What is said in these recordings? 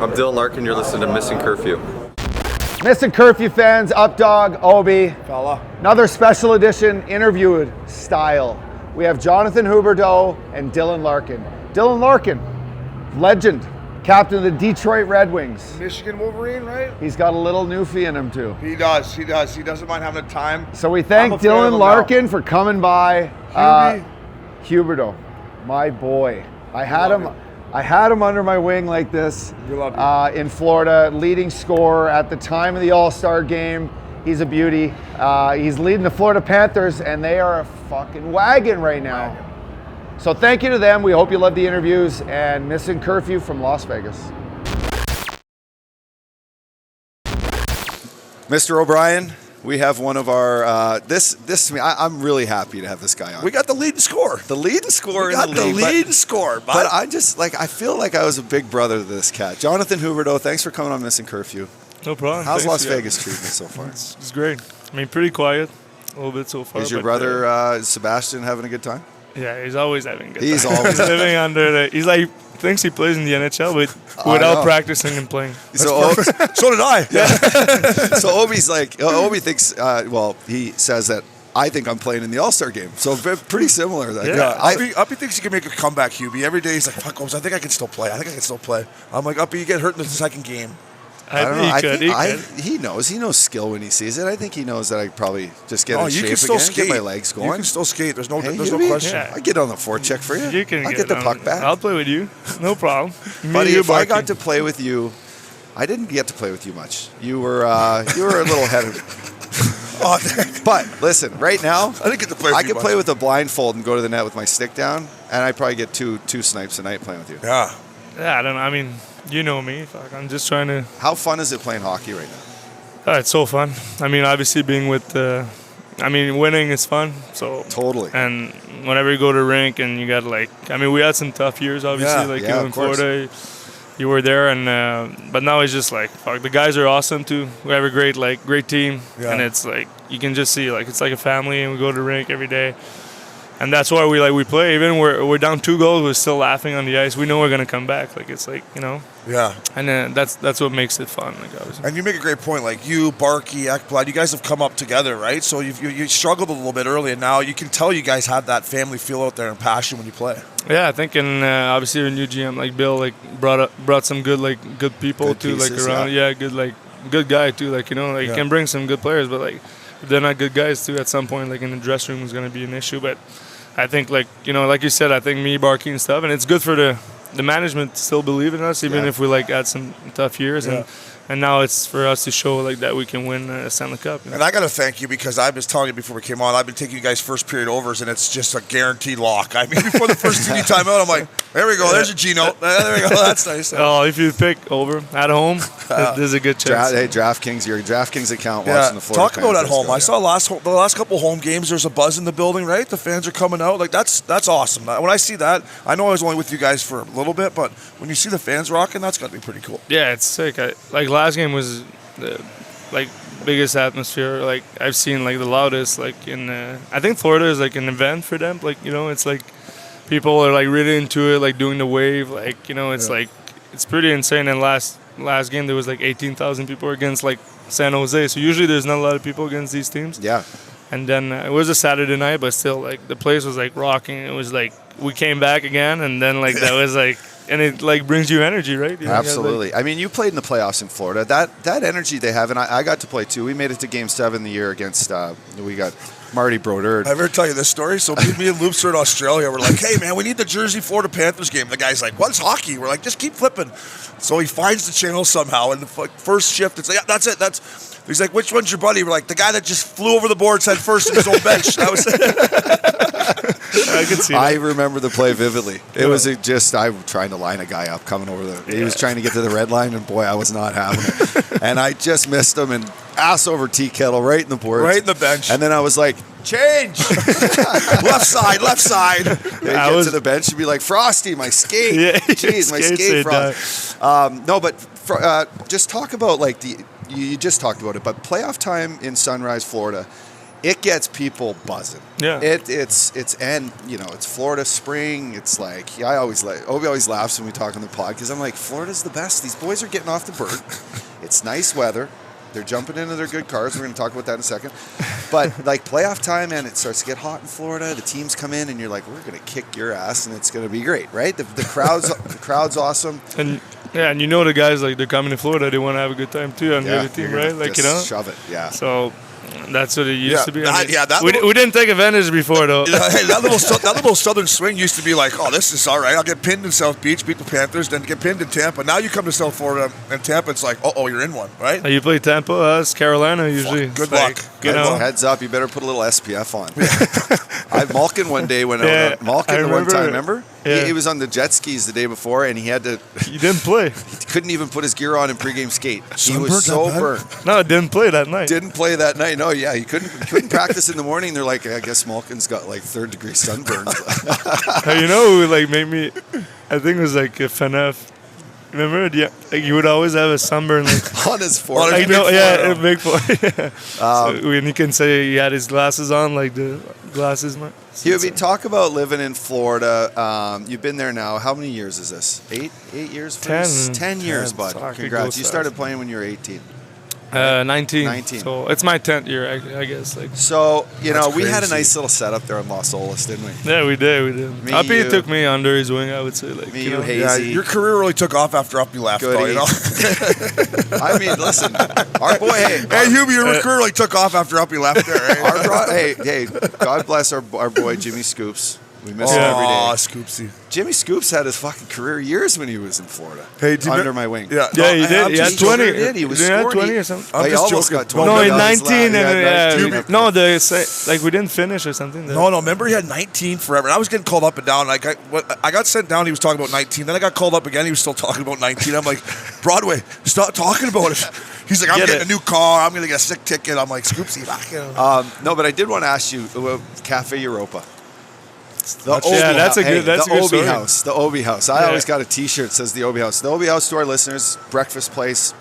I'm Dylan Larkin. You're listening to Missin Curfew. Missin Curfew fans, Updogg, Obi. Fella. Another special edition interview style. We have Jonathan Huberdeau and Dylan Larkin. Dylan Larkin, legend, captain of the Detroit Red Wings. Michigan Wolverine, right? He's got a little Newfie in him too. He does. He doesn't mind having a time. So we thank Dylan Larkin for coming by. Huberdeau, my boy. I had him under my wing like this in Florida, leading scorer at the time of the All-Star game. He's a beauty. He's leading the Florida Panthers, and they are a fucking wagon right now. So thank you to them. We hope you love the interviews, and Missin Curfew from Las Vegas. Mr. O'Brien, we have one of our, I'm really happy to have this guy on. We got the leading scorer. The leading scorer in the league. We got the leading scorer, bud. But I feel like I was a big brother to this cat. Jonathan Huberdeau, thanks for coming on Missin Curfew. No problem. How's Las Vegas treating you so far? It's great. I mean, pretty quiet a little bit so far. Is your brother Sebastian having a good time? Yeah, he's always having a good time. He's always living under he's like, thinks he plays in the NHL without practicing and playing. So did I. Yeah. So Obi's like, Obi thinks, he says that I think I'm playing in the All-Star game. So pretty similar. Uppy thinks he can make a comeback, Huby. Every day he's like, fuck, Obs, I think I can still play. I'm like, Uppy, you get hurt in the second game. I don't know. He could. He knows. He knows skill when he sees it. I think he knows that I probably just get in you shape can still again, skate. get my legs going. You can still skate. There's no Huby, question. Yeah. I get on the forecheck for you. I get the puck back. I'll play with you. No problem. Buddy, if I got to play with you, I didn't get to play with you much. You were a little ahead of me. But listen, right now, I didn't get to play with I you could much. play with a blindfold and go to the net with my stick down, and I'd probably get two snipes a night playing with you. Yeah. Yeah, I don't know. I mean, you know me. Fuck, I'm just trying to. How fun is it playing hockey right now? It's so fun. I mean, obviously being with winning is fun. So Totally. And whenever you go to rink and you got we had some tough years, obviously, in Florida. You were there, and but now it's just fuck, the guys are awesome too. We have a great team, and it's you can just see it's like a family, and we go to rink every day, and that's why we play. Even we're down 2 goals, we're still laughing on the ice. We know we're gonna come back. Yeah. And that's what makes it fun. Obviously. And you make a great point. Like you, Barkey, Ekblad, you guys have come up together, right? So you struggled a little bit early, and now you can tell you guys have that family feel out there and passion when you play. Yeah, I think, and obviously your new GM Bill brought some good people good too pieces, around. Yeah, good guy too. You can bring some good players, but if they're not good guys too, at some point in the dressing room is going to be an issue. But I think like you said, I think me, Barkey, and stuff, and it's good for the management to still believe in us, even if we had some tough years, and now it's for us to show that we can win a Stanley Cup. And I got to thank you, because I was telling you before we came on, I've been taking you guys first period overs, and it's just a guaranteed lock. I mean, before the first TV timeout, I'm like, there we go, there's a G note, there we go, that's nice. Oh, if you pick over at home, there's a good chance. DraftKings, your DraftKings account watching the Florida Talk about Panthers at home. I saw the last couple home games, there's a buzz in the building, right? The fans are coming out. That's awesome. When I see that, I know I was only with you guys for a little bit, but when you see the fans rocking, that's got to be pretty cool. Yeah, it's sick. Last game was the biggest atmosphere I've seen, the loudest in I think Florida is an event for them. It's people are really into it, doing the wave, it's pretty insane. And last game there was 18,000 people against San Jose, so usually there's not a lot of people against these teams. Yeah. And then it was a Saturday night, but still the place was rocking. It was we came back again, and then that was and it brings you energy, right? Absolutely. I mean, you played in the playoffs in Florida. That energy they have, and I got to play too. We made it to Game 7 the year against we got Marty Brodeur. I ever tell you this story? So me and Loops are in Australia. We're like, hey man, we need the Jersey Florida Panthers game. The guy's like, what's hockey? We're like, just keep flipping. So he finds the channel somehow, and the first shift, it's that's it. He's like, which one's your buddy? We're like, the guy that just flew over the boards head first in his own bench. That was I could see that. I remember the play vividly. It was I was trying to line a guy up coming over he was trying to get to the red line, and boy, I was not having it. And I just missed him, and ass over tea kettle right in the boards. Right in the bench. And then I was like, change! left side. They get to the bench and be like, Frosty, my skate. Yeah, jeez, my skate, Frosty. No, but just talk about you just talked about it, but playoff time in Sunrise, Florida, it gets people buzzing. Yeah. It's and it's Florida spring. It's like Obi always laughs when we talk on the pod because I'm like, Florida's the best. These boys are getting off the bird. It's nice weather. They're jumping into their good cars. We're going to talk about that in a second. But like playoff time, man, it starts to get hot in Florida. The teams come in, and you're like, we're going to kick your ass, and it's going to be great, right? The crowd's awesome. And the guys like they're coming to Florida, they want to have a good time too on the other team, right? Like just shove it, yeah. So that's what it used to be. We didn't take advantage before though. Hey, that little southern swing used to be like, oh, this is all right. I'll get pinned in South Beach, beat the Panthers, then get pinned in Tampa. Now you come to South Florida and Tampa, it's like, oh, you're in one, right? You play Tampa, us, Carolina usually. Good luck. Heads up, you better put a little SPF on. Malkin one day went out. Malkin the one time, remember? Yeah. He was on the jet skis the day before, and he had to. He didn't play. He couldn't even put his gear on in pregame skate. He was so burnt. No, didn't play that night. Didn't play that night. No, yeah, he couldn't practice in the morning. They're like, I guess Malkin's got like 3rd-degree sunburns. Who like made me? I think it was like Fanef. Remember? Yeah, like he would always have a sunburn like on his forehead. I know, yeah, a big forehead. So when you can say he had his glasses on, like the glasses. Huby, talk about living in Florida. You've been there now. How many years is this? 8 years? 10 years, bud. Congrats. You started playing when you were 18. 19. 19. So it's my 10th year, I guess. Like. So, we crazy. had a nice little setup there in Los Olas, didn't we? Yeah, we did. Uppy took me under his wing, I would say. Like, Hazy. Yeah, your career really took off after Uppy left, though, I mean, listen, our boy, hey, Huby, your career really took off after Uppy left there. hey, God bless our boy Jimmy Scoops. We miss him every day. Oh, Scoopsy. Jimmy Scoops had his fucking career years when he was in Florida. Hey, under my wing. Yeah, he did. He had 20. He was Didn't he have scoring. 20 or something? I'm He just almost joking. got 20. No, in That was 19. last- No, like we didn't finish or something. No, remember he had 19 forever. And I was getting called up and down. Like I got sent down, he was talking about 19. Then I got called up again, he was still talking about 19. I'm like, Broadway, stop talking about it. He's like, I'm getting a new car. I'm going to get a sick ticket. I'm like, Scoopsy, back in. No, but I did want to ask you, Cafe Europa. That's a good Obi story. House. The Obi House. I always got a T-shirt that says the Obi House. The Obi House to our listeners, breakfast place.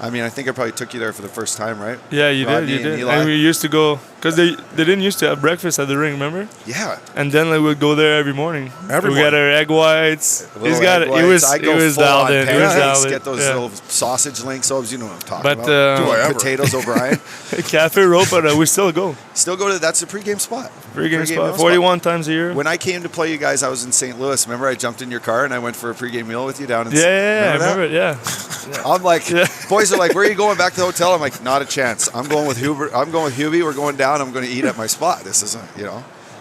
I mean, I think I probably took you there for the first time, right? Yeah, you did. And we used to go because they didn't used to have breakfast at the ring, remember? Yeah. And then we would go there every morning. We got our egg whites. He's got it. He was dialed in. He was dialed in. Get those little sausage links. Obs, you know what I'm talking about. Do I ever? Potatoes O'Brien. Cafe Europa, we still go. Still go to. That's a pregame spot. Pregame spot. 41 times a year. When I came to play you guys, I was in St. Louis. Remember, I jumped in your car and I went for a pregame meal with you down in. Yeah, I remember it. Yeah. I'm like, boys are like, where are you going? Back to the hotel? I'm like, not a chance. I'm going with Huby. We're going down. I'm going to eat at my spot. This isn't,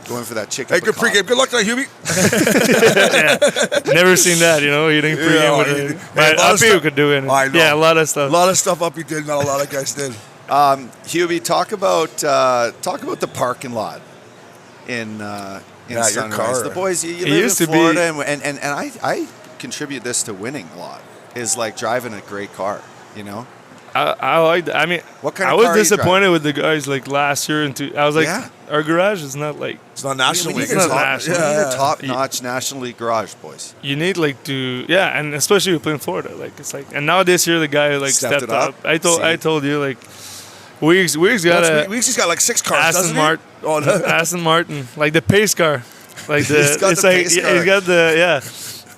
going for that chicken. Hey, good pregame. Good luck tonight, Huby. Never seen that, eating pregame. But Uppy could do it. I know. Yeah, a lot of stuff. A lot of stuff Uppy did, not a lot of guys did. Huby, talk about the parking lot in Sunrise. your car. The boys, you live in Florida, and I contribute this to winning a lot. Is like driving a great car, I like that. I mean, what kind I of was car are you disappointed with the guys like last year. I was like, our garage is not like. It's not National League. It's not national. We need a top-notch National League garage, boys. You need and especially playing Florida, like it's like. And now this year the guy stepped up. I told you like, Weeks got Weeks got like 6 cars. Aston Martin. Oh, no. Aston Martin, like the pace car, like the. He's got the pace car. He's got the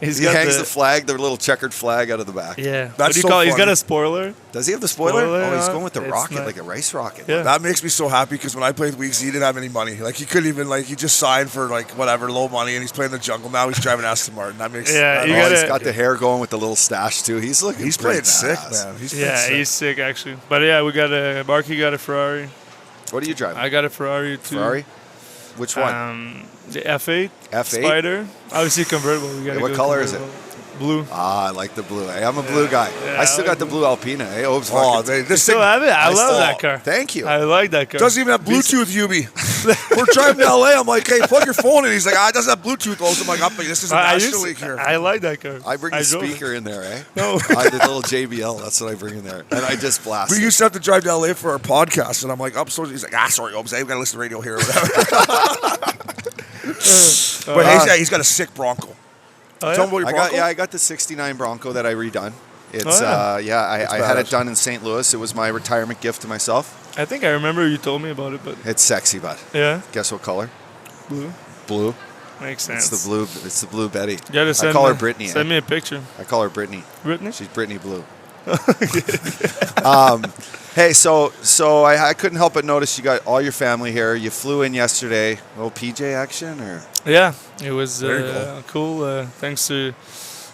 He hangs the flag, the little checkered flag out of the back. Yeah. That's what do you so call it? He's funny. got a spoiler. Does he have the spoiler? He's going with the It's rocket, not- like a race rocket. Yeah. That makes me so happy because when I played Weeks, he didn't have any money. Like he couldn't even he just signed for low money, and he's playing the jungle. Now he's driving Aston Martin. That makes you he's got the hair going with the little stash too. He's looking. He's playing sick, man. He's sick actually. But we got Barky got a Ferrari. What are you driving? I got a Ferrari too. Ferrari. Which one? The F8. F8? Spider. Obviously convertible. What color is it? Blue. I like the blue. Hey, I'm a blue guy. Yeah, I still got the blue Alpina. Hey, Obs. You still have it? I love that car. Thank you. I like that car. Doesn't even have Bluetooth, Huby. We're driving to LA. I'm like, hey, plug your phone in. He's like, it doesn't have Bluetooth. I'm like, this is a National League here. I like that car. I bring the speaker in there, eh? No. I did a little JBL. That's what I bring in there. And I just blast We it. used to have to drive to LA for our podcast, and I'm like, he's like, sorry, Obs, we got to listen to radio here or whatever. But he's got a sick Bronco. Oh, Tell me about your Bronco. I got the '69 Bronco that I redone. It's I had it done in St. Louis. It was my retirement gift to myself. I think I remember you told me about it, but It's sexy, bud. yeah, Guess what color? blue Blue. makes sense. It's the blue. It's the blue Betty. You gotta I call her Brittany. Send me a picture. I call her Brittany. Brittany? She's Brittany Blue. Hey, so I couldn't help but notice you got all your family here. You flew in yesterday. A little PJ action, or Yeah, it was Very cool. Thanks to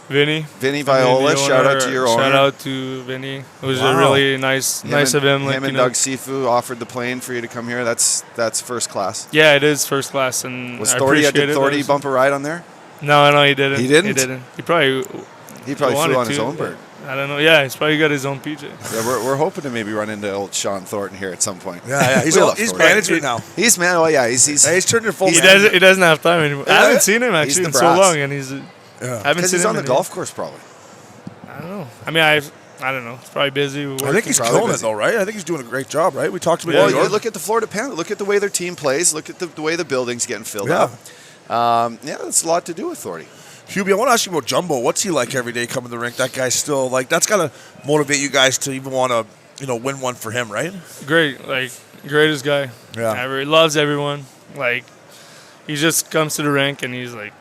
Vinny. Vinny Viola? the Shout out owner. to your owner. Shout out to Vinny. It was Wow. a really nice of him. Like, Him and Doug Sifu offered the plane for you to come here. That's first class. Yeah, it is first class, and Was I Thordy? appreciate Did it. Thordy bump a ride on there? No, he didn't. He didn't? He didn't. He probably Flew wanted on his to, own but bird. I don't know. Yeah, he's probably got his own PJ. Yeah, we're hoping to maybe run into old Sean Thornton here at some point. Yeah. He's We love he's Thornton. management now. He's man. Oh yeah, he's He's turned into full. He manager. doesn't have time anymore. I haven't seen him He's actually the in so brass. long, and I haven't because seen he's him on the in- golf course probably. I don't know. I mean, I don't know. He's probably busy. I think he's Probably killing it busy. though, right? I think he's doing a great job, right? We talked about Well, New you York. look at the Florida Panthers. Look at the way their team plays. Look at the way the building's getting filled Yeah. up. That's a lot to do with Thordy. Huby, I want to ask you about Jumbo. What's he like every day coming to the rink? That guy's still like that's got to motivate you guys to even want to win one for him, right? great, greatest guy. Yeah. Ever. He loves everyone. Like, he just comes to the rink and he's like,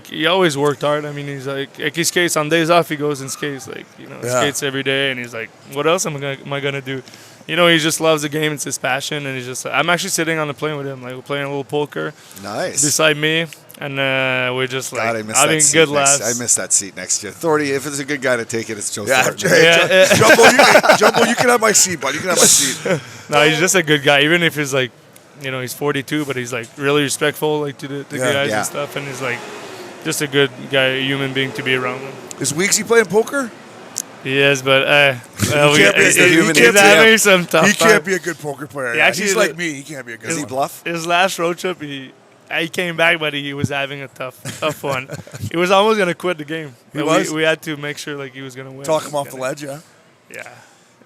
he always worked hard. I mean, he's like he skates on days off. He goes and skates, skates every day. And he's like, what else am I gonna do? He just loves the game. It's his passion. And he's just, I'm actually sitting on the plane with him. Like, we're playing a little poker Nice. beside me. And we're just like God, I miss having that seat good next. laughs. I miss that seat next to you. Thordy, if it's a good guy to take it, it's Joe Yeah, Thornton. Jumbo, you can have my seat, bud. You can have my seat. No, he's just a good guy. Even if he's like, he's 42, but he's like really respectful, like to the guys Yeah. and stuff. And he's like just a good guy, a human being to be around him. Is Weeksy playing poker? He is, but He's the he's having some tough He can't time. be a good poker player. Yeah, actually, he's like me. He can't be a good. Does he one. bluff? His last road trip, he came back, but he was having a tough one. He was almost gonna quit the game. He But was? We had to make sure like he was gonna win. Talk him off the ledge, yeah. Yeah.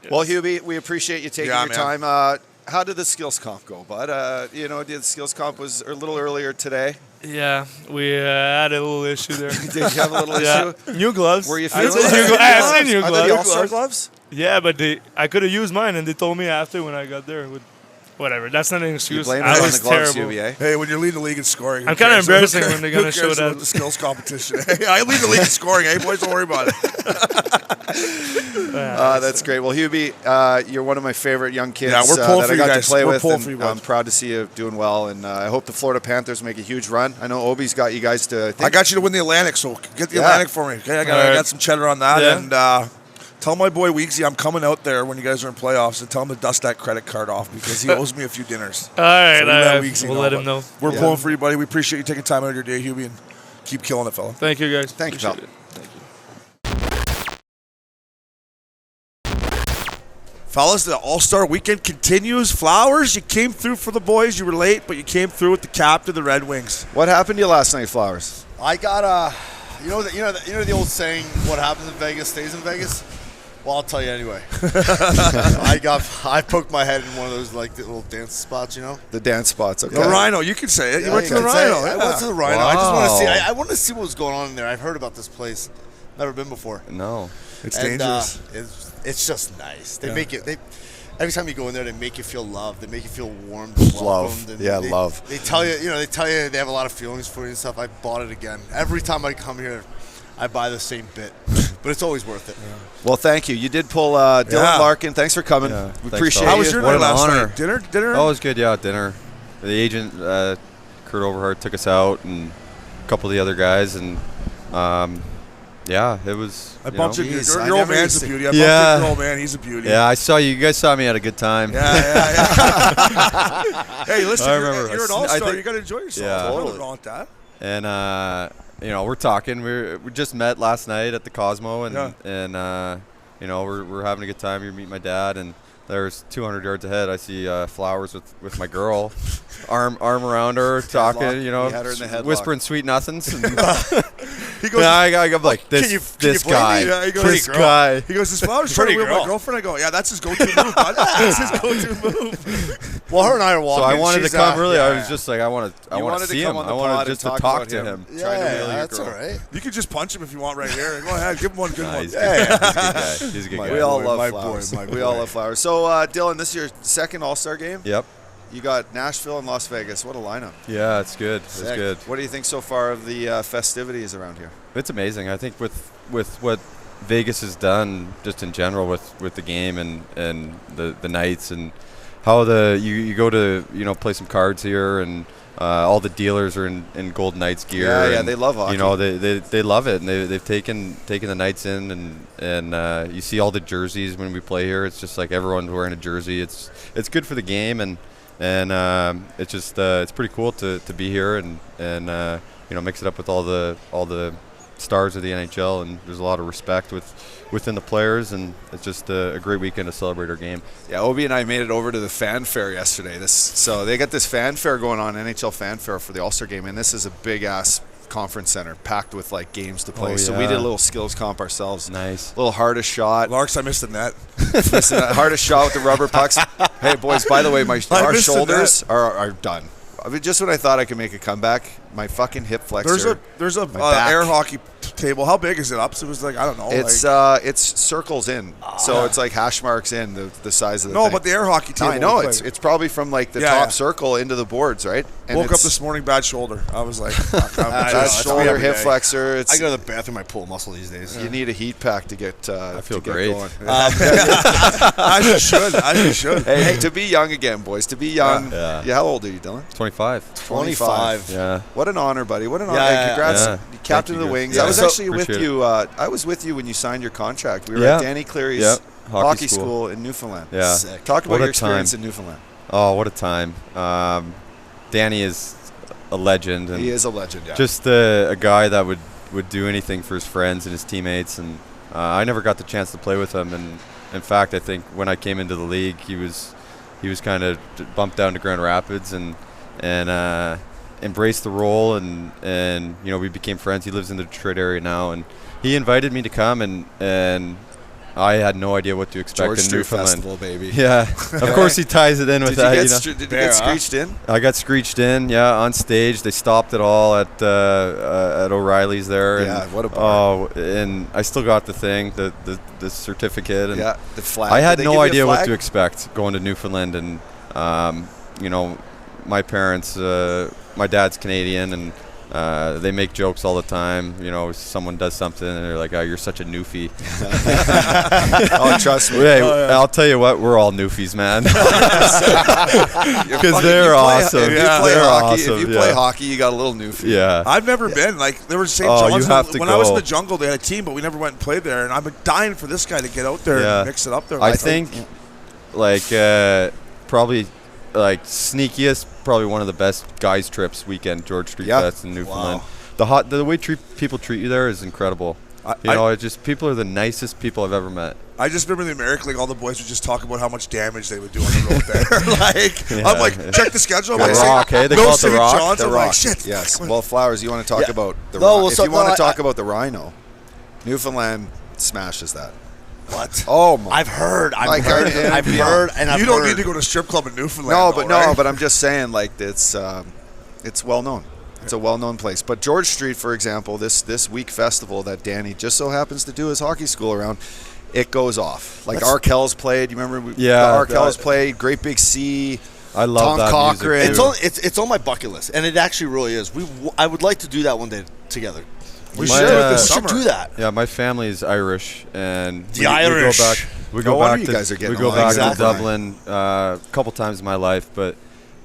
Well, Huby, we appreciate you taking Yeah, your man. time. How did the skills comp go, bud? The skills comp was a little earlier today. Yeah, we had a little issue there. Did you have a little Yeah. issue? New gloves. Were you I feeling said new I said new Are they gloves. the All-Star gloves? Yeah, but I could have used mine, and they told me after when I got there. Whatever, that's not an You excuse. blame it I on was the gloves, terrible. Huby, eh? Hey, when you lead the league in scoring, I'm who kinda cares? embarrassing Who when they're cares? gonna Who cares show that. about the skills competition? Hey, I lead the league in scoring, hey boys, don't worry about it. That's great. Well, Huby, you're one of my favorite young kids Yeah, we're pulling that for I you got guys. to play We're with. pulling And for you, I'm bud. proud to see you doing well, and I hope the Florida Panthers make a huge run. I know Obi's got you guys to. I got you to win the Atlantic, so get the Yeah. Atlantic for me. Okay, I got some cheddar on that, Yeah. and tell my boy Weeksy I'm coming out there when you guys are in playoffs, and tell him to dust that credit card off because he owes me a few dinners. All right, So let Weeksy we'll know, let him but know. We're Yeah. pulling for you, buddy. We appreciate you taking time out of your day, Huby, and keep killing it, fella. Thank you, guys. Thank you, pal. Appreciate it. Fellas, the All-Star weekend continues. Flowers, you came through for the boys. You were late, but you came through with the cap to the Red Wings. What happened to you last night, Flowers? I got you know the old saying, "What happens in Vegas stays in Vegas." Well, I'll tell you anyway. I poked my head in one of those like the little dance spots, you know. The dance spots. Okay. The Rhino, you can say it. You went to the I can say Rhino. it. I yeah. went to the Rhino. I just want to see. Wow. I wanted to see what was going on in there. I've heard about this place, never been before. No. It's And, dangerous. It's just nice. They Yeah. make it. Every time you go in there, they make you feel loved. They make you feel warmed, Love. welcomed. And Yeah, they, love. They tell you, they have a lot of feelings for you and stuff. I bought it again. Every time I come here, I buy the same bit, but it's always worth it. Well, thank you. You did pull Dylan Yeah. Larkin. Thanks for coming. Yeah, We thanks, appreciate fellas. How was you. your What night an last honor. night? Dinner? Oh, it was good. Yeah, dinner. The agent, Kurt Overhart, took us out, and a couple of the other guys, and yeah, it was. I bumped you into Jeez, I your old never man's used a to- beauty. I bumped Yeah. into your old man. He's a beauty. Yeah, I saw you. You guys saw me had a good time. Yeah. Hey, listen, I you're remember. an I all-star. think- You got to enjoy yourself. Yeah. Nothing Totally. wrong with that. And we're talking. We just met last night at the Cosmo, and Yeah. we're having a good time. You're meeting my dad, and there's 200 yards ahead. I see Flowers with my girl, arm around her, talking. Headlock. He had her in the headlock. whispering sweet nothings. And He goes, I'm like this can you blame guy. me? Yeah, he goes, This guy. He goes, his Flowers trying to Pretty wheel my girl. girlfriend. I go, yeah, that's his go-to move, bud. That's his go-to move. Well, her and I are So walking. I wanted to She's, come early. yeah, I was just like, I want to wanted to see come him. on the I wanted pod just and to talk talk to about him. Yeah, Trying to wheel your that's girl. all right. You could just punch him if you want right here. Go ahead, give him one good Nah, one. he's Yeah, good. yeah. He's a good guy. We all boy, love my flowers. boy, my We all boy. love flowers. So, Dylan, this is your second All-Star game. Yep. You got Nashville and Las Vegas. What a lineup. Yeah, it's good. It's Sick. good. What do you think so far of the festivities around here? It's amazing. I think with what Vegas has done just in general with the game and the nights and how you go to play some cards here and all the dealers are in Golden Knights gear. Yeah, and, they love hockey. They love it, and they've taken the nights in and you see all the jerseys when we play here. It's just like everyone's wearing a jersey. It's good for the game and it's just it's pretty cool to be here and mix it up with all the stars of the NHL, and there's a lot of respect within the players, and it's just a great weekend to celebrate our game. Yeah, Obi and I made it over to the fan fair yesterday. So they got this fan fair going on, NHL fan fair for the All-Star game, and this is a big ass conference center packed with like games to play. Oh, So we yeah. did a little skills comp ourselves. Nice. A little hardest shot. Larks, I missed the net. Listen, hardest shot with the rubber pucks. Hey boys, by the way, our missed the shoulders are done. I mean, just when I thought I could make a comeback, my fucking hip flexor. There's a my back. air hockey table. How big is it up? So it was like, I don't know. It's circles in, so it's like hash marks in the size of the no, thing. but the air hockey No, table. I know we it's played. probably from like the Yeah, top yeah. circle into the boards, right? And Woke up it's- this morning, bad shoulder. I was like, fuck, I'm I know, that it's me shoulder, every hip day. flexor. It's I go to the bathroom. I pull a muscle these days. you need a heat pack to get. I feel great. Going. I just should. I just should. Hey, to be young again, boys. To be young. Yeah. How old are you, Dylan? 25. 25. Yeah. What an honor, buddy. What an honor. Yeah, Hey, yeah, congrats. yeah. Captain Thank of the you, Wings. guys. I was Yeah. actually with Appreciate you. I was with you when you signed your contract. We were Yeah. at Danny Cleary's Yeah. hockey school. school in Newfoundland. Yeah. Sick. Talk about What a your experience time. in Newfoundland. Oh, what a time. Danny is a legend. And He is a legend. Yeah. just a guy that would do anything for his friends and his teammates, and I never got the chance to play with him, and in fact I think when I came into the league he was kind of bumped down to Grand Rapids and embraced the role, and we became friends. He lives in the Detroit area now, and he invited me to come, and I had no idea what to expect George in Street Newfoundland. Festival, baby. Yeah, of course he ties it in with that. Did you get screeched in? I got screeched in, yeah, on stage. They stopped it all at O'Reilly's there. Yeah, and, what a bar. Oh, and I still got the thing, the certificate. And Yeah, the flag. I had Did they no give you a idea what flag? to expect going to Newfoundland, and my parents, my dad's Canadian, and they make jokes all the time. Someone does something, and they're like, "Oh, you're such a Newfie." Oh, trust me. Hey, I'll tell you what, we're all Newfies, man. Because they're awesome. If you Yeah, play they're hockey, awesome, if you yeah. play hockey, you got a little Newfie. Yeah. I've never been. Like, there was St. Oh, you John's. have to when I was in go. the jungle, they had a team, but we never went and played there. And I've been dying for this guy to get out there Yeah. and mix it up there. I think, probably, sneakiest, probably one of the best guys' trips weekend, George Street Yeah. Fest in Newfoundland. Wow. The way people treat you there is incredible. It's just people are the nicest people I've ever met. I just remember in the American League, all the boys would just talk about how much damage they would do on the road there. I'm like, check the schedule. I'm The like, Rock, hey? They no call it the St. Rock? John's. The I'm Rock. like, shit. Yes. fuck, Well, Flowers, you want to talk Yeah. about the No, Rhino? well, If so- you want no, to talk I- about the Rhino, Newfoundland smashes that. What? Oh my! I've heard. I've Like, heard. I- I've yeah. heard. And I've you don't heard. need to go to a strip club in Newfoundland. No, though, but right? but I'm just saying, like it's well known. It's a well-known place. But George Street, for example, this week festival that Danny just so happens to do his hockey school around, it goes off. Like Arkell's played. You remember? Yeah, Arkell's played. Great Big Sea. I love Tom that Cochran. music, It's too. on my bucket list, and it actually really is. I would like to do that one day together. we My, should do it this We should summer. do that. Yeah, my family is Irish, and The Irish. We No go wonder back you to guys are getting we go along. back Exactly. to Dublin a couple times in my life, but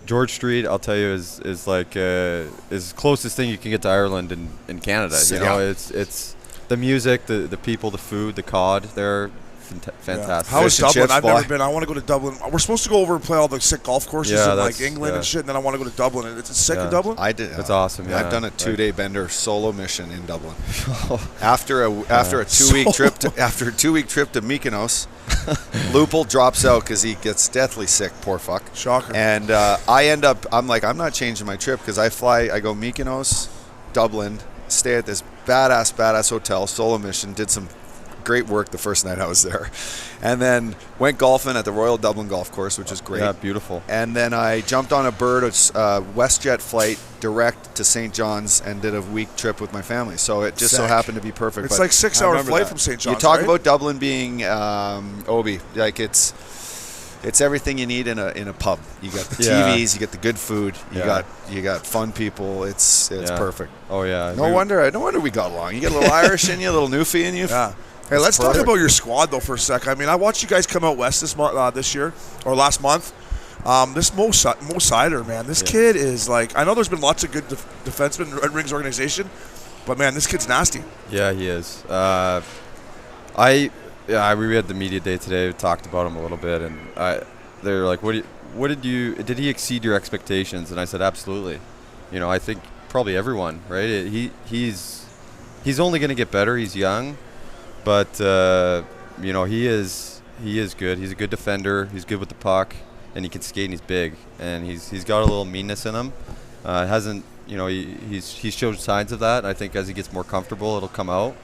George Street, I'll tell you, is is the closest thing you can get to Ireland in Canada. You know, it's the music, the people, the food, the cod. They're fantastic. How is Fish and Dublin? chips, I've boy. never been. I want to go to Dublin. We're supposed to go over and play all the sick golf courses Yeah, in like that's- England and yeah. shit, and then I want to go to Dublin. And it's sick in Yeah. Dublin. I did. That's awesome, yeah. I've done a Right. 2-day bender solo mission in Dublin. after a 2-week trip to Mykonos, Lupul drops out because he gets deathly sick. Poor fuck. Shocker. And I'm like, I'm not changing my trip because I go Mykonos, Dublin, stay at this badass hotel, solo mission, did some great work the first night I was there. And then went golfing at the Royal Dublin Golf Course, which is great. Yeah, beautiful. And then I jumped on a Bird WestJet flight direct to St. John's and did a week trip with my family. So it just so Sick. happened to be perfect. It's But like 6-hour flight from St. John's. you talk right? about Dublin being Obi, like it's everything you need in a pub. You got the TVs, you get the good food, you got fun people. It's perfect. Oh yeah. No wonder we got along. You get a little Irish in you, a little Newfie in you. Yeah. Hey, let's talk about your squad though for a sec. I mean, I watched you guys come out west this year or last month. This Mo Seider, man, this kid is like. I know there's been lots of good defensemen in the Red Wings organization, but man, this kid's nasty. Yeah, he is. We had the media day today. We talked about him a little bit, and they're like, did he exceed your expectations? And I said, absolutely. You know, I think probably everyone, right? He's only going to get better. He's young, but you know, he is good. He's a good defender. He's good with the puck, and he can skate. And he's big, and he's got a little meanness in him. Hasn't, you know, he's showed signs of that. I think as he gets more comfortable, it'll come out.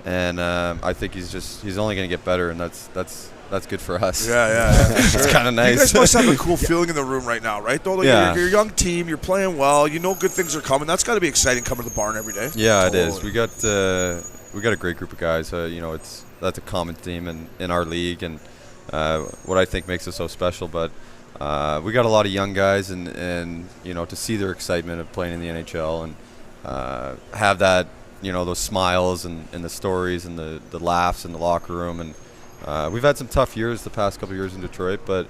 And I think he's only going to get better, and that's good for us. Yeah. It's kind of nice. You guys must have a cool feeling in the room right now, right? Though, like you're a young team, you're playing well, you know good things are coming. That's got to be exciting coming to the barn every day. Yeah, It is. We got a great group of guys. You know, that's a common theme in our league, and what I think makes us so special. But we got a lot of young guys, and you know, to see their excitement of playing in the NHL and have that. You know, those smiles and the stories and the laughs in the locker room. And we've had some tough years the past couple of years in Detroit, but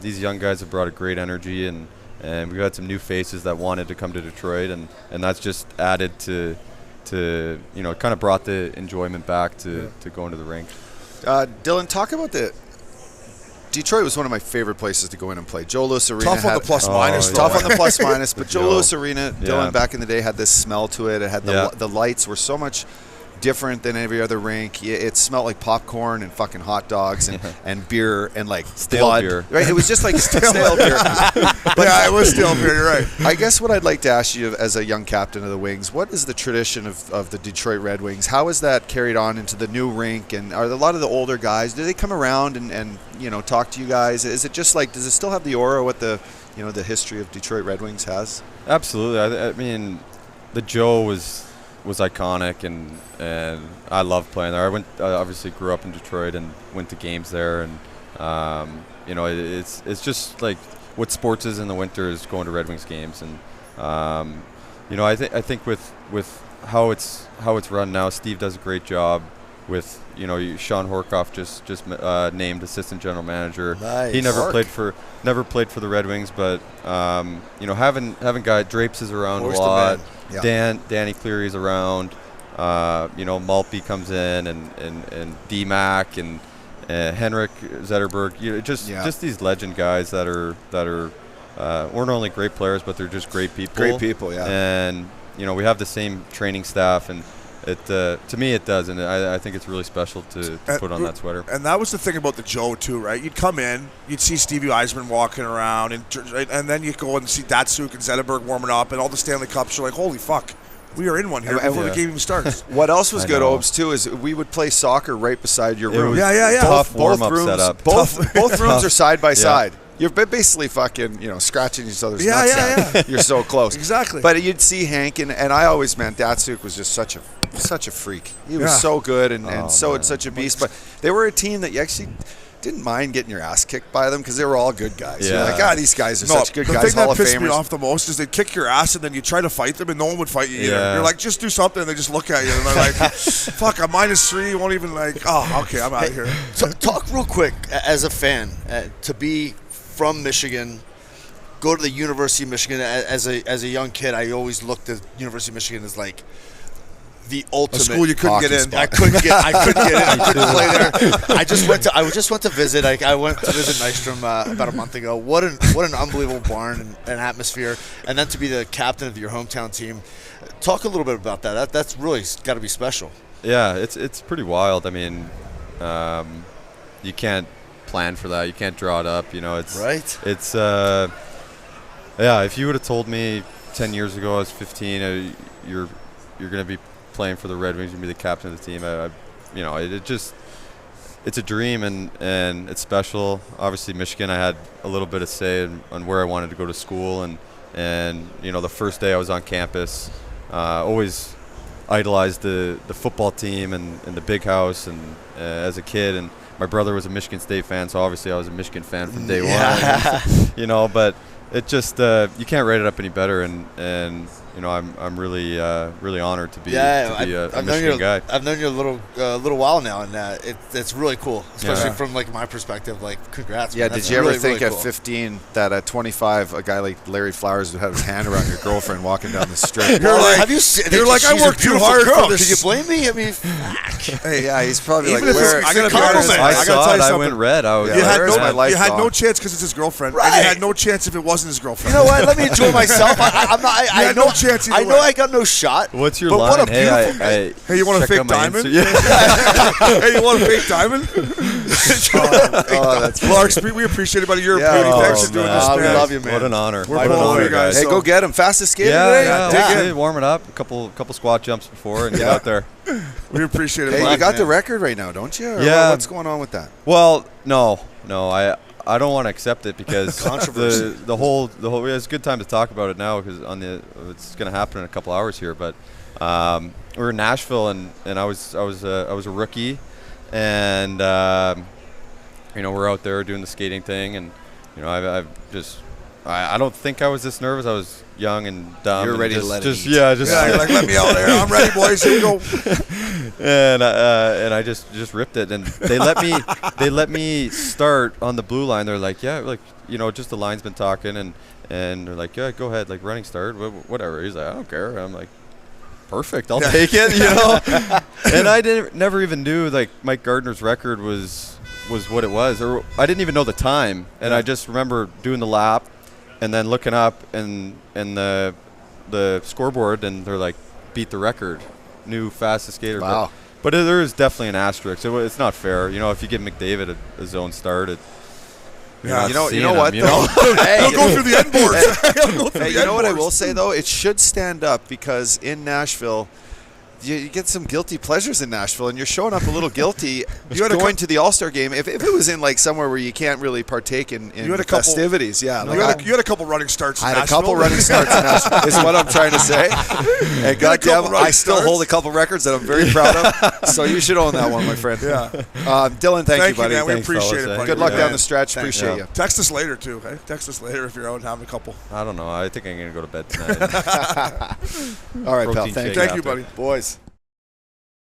these young guys have brought a great energy, and we've had some new faces that wanted to come to Detroit, and that's just added to you know, kind of brought the enjoyment back to going to the rink. Dylan, talk about Detroit was one of my favorite places to go in and play. Joe Louis Arena. Tough on the plus minus. Tough on the plus minus, but Joe Louis Arena, Yeah. Dylan, back in the day, had this smell to it. It had the lights were so much different than every other rink. It smelled like popcorn and fucking hot dogs and beer and like Stale blood. beer. Right? It was just like stale beer. Yeah, it was stale beer. You're right. I guess what I'd like to ask you as a young captain of the Wings, what is the tradition of the Detroit Red Wings? How is that carried on into the new rink? And are a lot of the older guys, do they come around and you know, talk to you guys? Is it just like, does it still have the aura what the history of Detroit Red Wings has? Absolutely. I mean, the Joe was iconic, and I love playing there. I obviously grew up in Detroit and went to games there, and you know, it's just like what sports is in the winter is going to Red Wings games, and you know, I think with how it's run now, Steve does a great job with, you know, Sean Horkoff just named assistant general manager. Nice. He never played for the Red Wings, but you know, having guy Drapes is around Always a the lot. man. Yeah. Danny Cleary's around. You know, Maltby comes in, and D-Mac and Henrik Zetterberg. You know, just these legend guys that are weren't only great players, but they're just great people. Great people, yeah. And you know, we have the same training staff, and it to me it does, and I think it's really special to put on that sweater. And that was the thing about the Joe too, right? You'd come in, you'd see Stevie Eisman walking around, and then you go and see Datsuk and Zetterberg warming up, and all the Stanley Cups. You're like, holy fuck, we are in one here before the game even starts. What else was I good, know. Obs, too, is we would play soccer right beside your room. was Yeah. Tough Both warm-up rooms, setup. both rooms are side by side. You're basically fucking, you know, scratching each other's nuts. Yeah. You're so close. Exactly. But you'd see Hank, and I always, man, Datsuk was just such a freak. He was so good and such a beast. But they were a team that you actually didn't mind getting your ass kicked by them because they were all good guys. You're Yeah. like, these guys are such good the guys, thing Hall that of pissed me Famers. off the most is they'd kick your ass, and then you try to fight them, and no one would fight you either. Yeah. You're like, just do something, and they just look at you, and they're like, fuck, I'm -3, you won't even like, oh, okay, I'm out of here. So talk real quick as a fan to be from Michigan, go to the University of Michigan as a young kid. I always looked at University of Michigan as like the ultimate A school you couldn't get in. I couldn't get in. I couldn't play there. I just went to visit. I went to visit Nystrom about a month ago. What an unbelievable barn and atmosphere, and then to be the captain of your hometown team. Talk a little bit about that. That's really got to be special. Yeah, it's pretty wild. I mean, you can't plan for that. You can't draw it up. You know, it's Right. It's yeah. If you would have told me 10 years ago, I was 15, you're going to be playing for the Red Wings, you're going to be the captain of the team, you know, it's a dream and it's special. Obviously, Michigan, I had a little bit of say on where I wanted to go to school, and you know, the first day I was on campus, always idolized the football team and the big house, and as a kid, and my brother was a Michigan State fan, so obviously I was a Michigan fan from day one. You know, but it just you can't write it up any better, and you know, I'm really honored to be a Michigan guy. I've known you a little while now, and it's really cool, especially from like my perspective. Like, congrats. Yeah, man. did you ever really, think really at cool. 15 that at 25 a guy like Larry Flowers would have his hand around your girlfriend walking down the strip? You're like, Have you seen? you're like, I she's a worked too beautiful hard girl. for this. Can you blame me? I mean, Hey, yeah, he's probably Even like, if it's- where? I gotta be compliment. honest. I I gotta saw tell it. you I something. went red. I was. Yeah, You had where's my life you had no gone? chance because it's his girlfriend. And Right. you had no chance if it wasn't his girlfriend. you know what? Let me enjoy myself. I'm not. You had no chance either I know way. I got no shot. What's your but line? What a beautiful. Hey, Hey, you want a check fake out my diamond? Insta- Yeah. Hey, you want a fake diamond? that's Larks, we appreciate it, buddy. You're Yeah. a beauty. Thanks Oh, for doing man. this, We man. love you, man. What an honor. We're What an pulling honor, for you guys. Hey, So- go get him. Fastest skater Yeah, today? yeah. dig We'll in. see, warm it up. A couple squat jumps before and get out there. We appreciate it. Hey, buddy. you got the record right now, don't you? Or Yeah. What's going on with that? Well, no, I don't want to accept it because Controversy. the whole it's a good time to talk about it now because it's going to happen in a couple hours here. But we were in Nashville and I was a rookie, and you know, we're out there doing the skating thing, and you know, I've just I don't think I was this nervous. I was young and dumb. You're and ready to just, let it just eat. yeah, just Yeah, you're like, let me out there. I'm ready, boys. Here we go. and I just ripped it, and they let me start on the blue line. They're like, yeah, like, you know, just the line's been talking, and they're like, yeah, go ahead, like running start, whatever. He's like, I don't care. I'm like, perfect, I'll take it, you know. And I never even knew like Mike Gardner's record was what it was, or I didn't even know the time, and I just remember doing the lap, and then looking up and the scoreboard, and they're like, beat the record, new fastest skater. Wow. But there is definitely an asterisk. It's not fair. You know, if you give McDavid a zone start, Yeah, You know seeing what, him, you know? though? Hey, He'll go through the end boards. Hey, you know what I will say, though? It should stand up because in Nashville, you get some guilty pleasures in Nashville, and you're showing up a little guilty going to the All-Star game. If it was in like somewhere where you can't really partake in You had a couple- festivities, yeah. You had a couple running starts. I in had a couple Nashville. running starts in Nashville, is what I'm trying to say. And goddamn, running I still starts. hold a couple records that I'm very proud of. So you should own that one, my friend. Yeah. Dylan, thank you, buddy. man. We Thanks, appreciate fellas, it, eh? buddy. Good luck Yeah. down the stretch. Thanks. Appreciate Yeah. you. Text us later, too. Hey? Text us later if you're out and having a couple. I don't know. I think I'm gonna go to bed tonight. All right, pal. Protein Thank shake you. Thank you, after. buddy. boys.